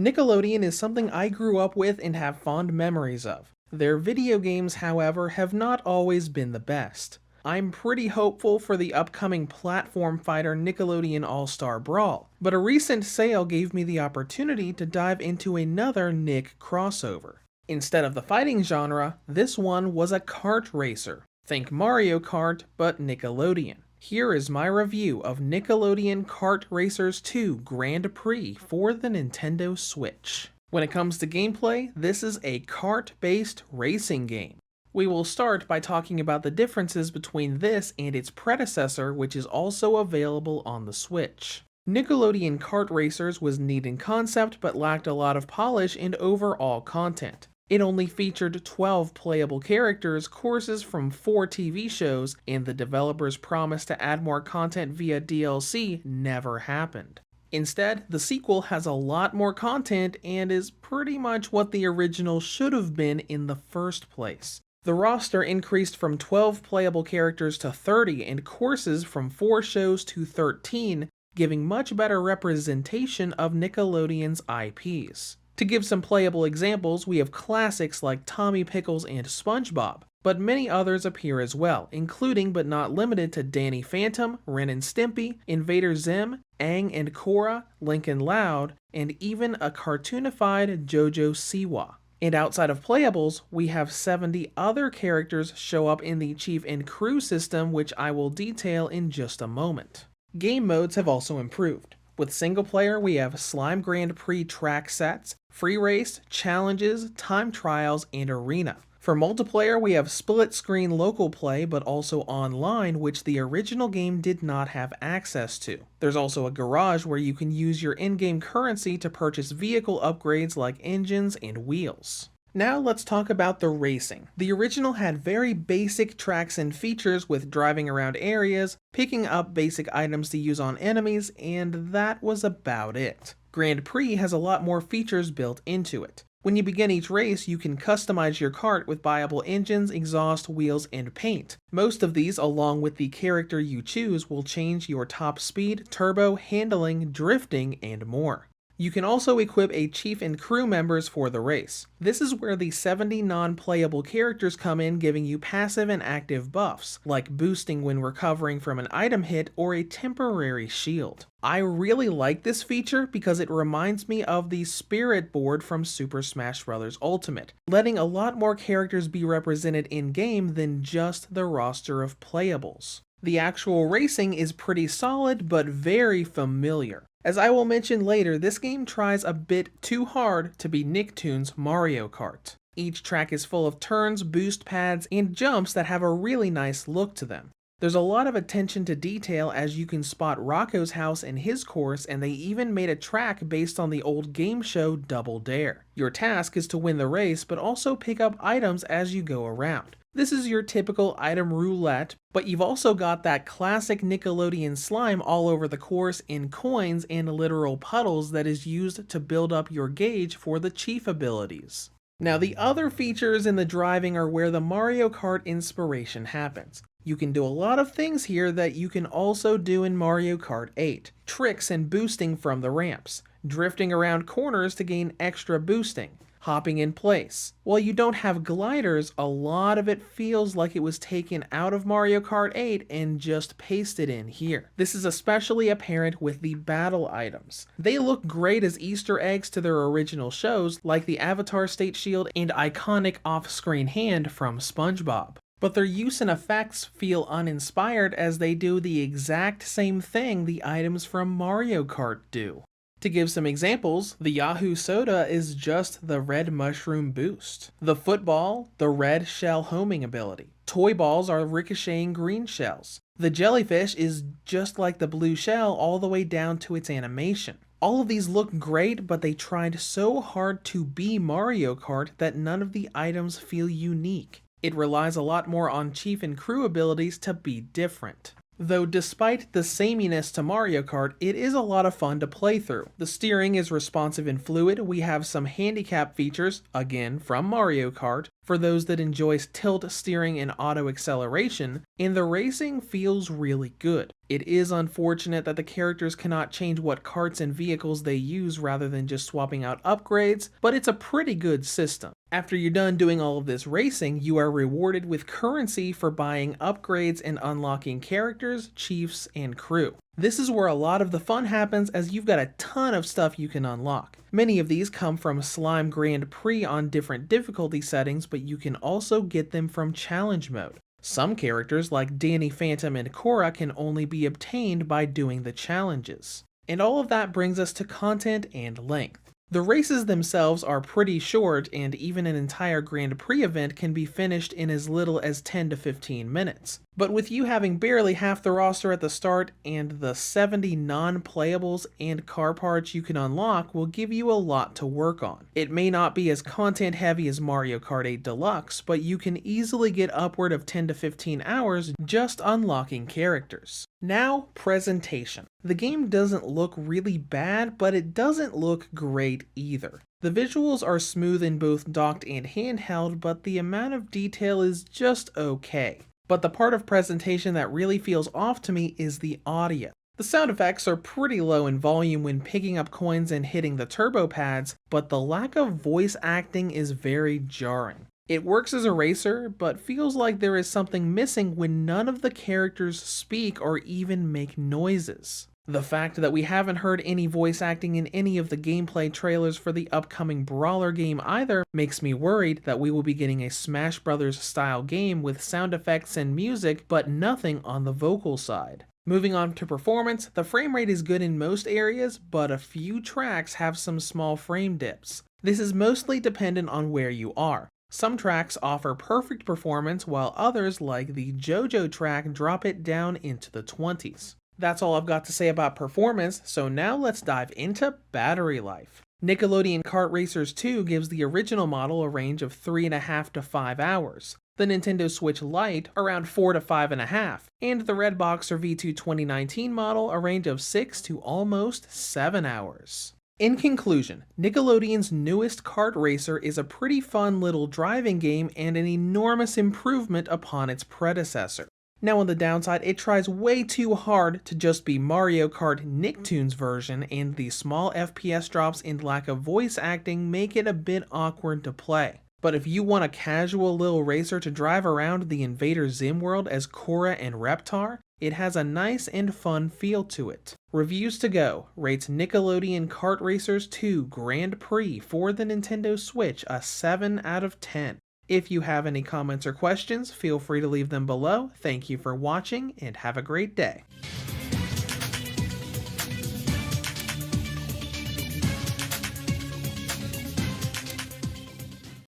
Nickelodeon is something I grew up with and have fond memories of. Their video games, however, have not always been the best. I'm pretty hopeful for the upcoming platform fighter Nickelodeon All-Star Brawl, but a recent sale gave me the opportunity to dive into another Nick crossover. Instead of the fighting genre, this one was a kart racer. Think Mario Kart, but Nickelodeon. Here is my review of Nickelodeon Kart Racers 2 Grand Prix for the Nintendo Switch. When it comes to gameplay, this is a kart-based racing game. We will start by talking about the differences between this and its predecessor, which is also available on the Switch. Nickelodeon Kart Racers was neat in concept but lacked a lot of polish and overall content. It only featured 12 playable characters, courses from 4 TV shows, and the developers' promise to add more content via DLC never happened. Instead, the sequel has a lot more content and is pretty much what the original should have been in the first place. The roster increased from 12 playable characters to 30 and courses from 4 shows to 13, giving much better representation of Nickelodeon's IPs. To give some playable examples, we have classics like Tommy Pickles and SpongeBob, but many others appear as well, including but not limited to Danny Phantom, Ren and Stimpy, Invader Zim, Aang and Korra, Lincoln Loud, and even a cartoonified JoJo Siwa. And outside of playables, we have 70 other characters show up in the Chief and Crew system, which I will detail in just a moment. Game modes have also improved. With single player, we have Slime Grand Prix track sets, free race, challenges, time trials, and arena. For multiplayer, we have split-screen local play, but also online, which the original game did not have access to. There's also a garage where you can use your in-game currency to purchase vehicle upgrades like engines and wheels. Now let's talk about the racing. The original had very basic tracks and features with driving around areas, picking up basic items to use on enemies, and that was about it. Grand Prix has a lot more features built into it. When you begin each race, you can customize your kart with buyable engines, exhaust, wheels, and paint. Most of these, along with the character you choose, will change your top speed, turbo, handling, drifting, and more. You can also equip a Chief and Crew members for the race. This is where the 70 non-playable characters come in, giving you passive and active buffs, like boosting when recovering from an item hit or a temporary shield. I really like this feature because it reminds me of the Spirit board from Super Smash Bros. Ultimate, letting a lot more characters be represented in-game than just the roster of playables. The actual racing is pretty solid but very familiar. As I will mention later, this game tries a bit too hard to be Nicktoons Mario Kart. Each track is full of turns, boost pads, and jumps that have a really nice look to them. There's a lot of attention to detail as you can spot Rocco's house and his course, and they even made a track based on the old game show Double Dare. Your task is to win the race, but also pick up items as you go around. This is your typical item roulette, but you've also got that classic Nickelodeon slime all over the course in coins and literal puddles that is used to build up your gauge for the Chief abilities. Now the other features in the driving are where the Mario Kart inspiration happens. You can do a lot of things here that you can also do in Mario Kart 8. Tricks and boosting from the ramps, drifting around corners to gain extra boosting, hopping in place. While you don't have gliders, a lot of it feels like it was taken out of Mario Kart 8 and just pasted in here. This is especially apparent with the battle items. They look great as Easter eggs to their original shows, like the Avatar State Shield and iconic off-screen hand from SpongeBob. But their use and effects feel uninspired as they do the exact same thing the items from Mario Kart do. To give some examples, the Yahoo Soda is just the red mushroom boost. The football, the red shell homing ability. Toy balls are ricocheting green shells. The jellyfish is just like the blue shell all the way down to its animation. All of these look great, but they tried so hard to be Mario Kart that none of the items feel unique. It relies a lot more on Chief and Crew abilities to be different. Though despite the sameness to Mario Kart, it is a lot of fun to play through. The steering is responsive and fluid, we have some handicap features, again from Mario Kart. for those that enjoy tilt steering and auto acceleration, and the racing feels really good. It is unfortunate that the characters cannot change what carts and vehicles they use rather than just swapping out upgrades, but it's a pretty good system. After you're done doing all of this racing, you are rewarded with currency for buying upgrades and unlocking characters, chiefs, and crew. This is where a lot of the fun happens, as you've got a ton of stuff you can unlock. Many of these come from Slime Grand Prix on different difficulty settings, but you can also get them from challenge mode. Some characters like Danny Phantom and Korra can only be obtained by doing the challenges. And all of that brings us to content and length. The races themselves are pretty short, and even an entire Grand Prix event can be finished in as little as 10 to 15 minutes. But with you having barely half the roster at the start, and the 70 non-playables and car parts you can unlock will give you a lot to work on. It may not be as content heavy as Mario Kart 8 Deluxe, but you can easily get upward of 10 to 15 hours just unlocking characters. Now, presentation. The game doesn't look really bad, but it doesn't look great either. The visuals are smooth in both docked and handheld, but the amount of detail is just okay. But the part of presentation that really feels off to me is the audio. The sound effects are pretty low in volume when picking up coins and hitting the turbo pads, but the lack of voice acting is very jarring. It works as a racer, but feels like there is something missing when none of the characters speak or even make noises. The fact that we haven't heard any voice acting in any of the gameplay trailers for the upcoming Brawler game either makes me worried that we will be getting a Smash Bros. Style game with sound effects and music, but nothing on the vocal side. Moving on to performance, the frame rate is good in most areas, but a few tracks have some small frame dips. This is mostly dependent on where you are. Some tracks offer perfect performance, while others, like the JoJo track, drop it down into the 20s. That's all I've got to say about performance, so now let's dive into battery life. Nickelodeon Kart Racers 2 gives the original model a range of 3.5 to 5 hours, the Nintendo Switch Lite around 4 to 5.5, and the Redbox or V2 2019 model a range of 6 to almost 7 hours. In conclusion, Nickelodeon's newest kart racer is a pretty fun little driving game and an enormous improvement upon its predecessor. Now on the downside, it tries way too hard to just be Mario Kart Nicktoons version, and the small FPS drops and lack of voice acting make it a bit awkward to play. But if you want a casual little racer to drive around the Invader Zim world as Korra and Reptar, it has a nice and fun feel to it. Reviews to Go rates Nickelodeon Kart Racers 2 Grand Prix for the Nintendo Switch a 7 out of 10. If you have any comments or questions, feel free to leave them below. Thank you for watching and have a great day.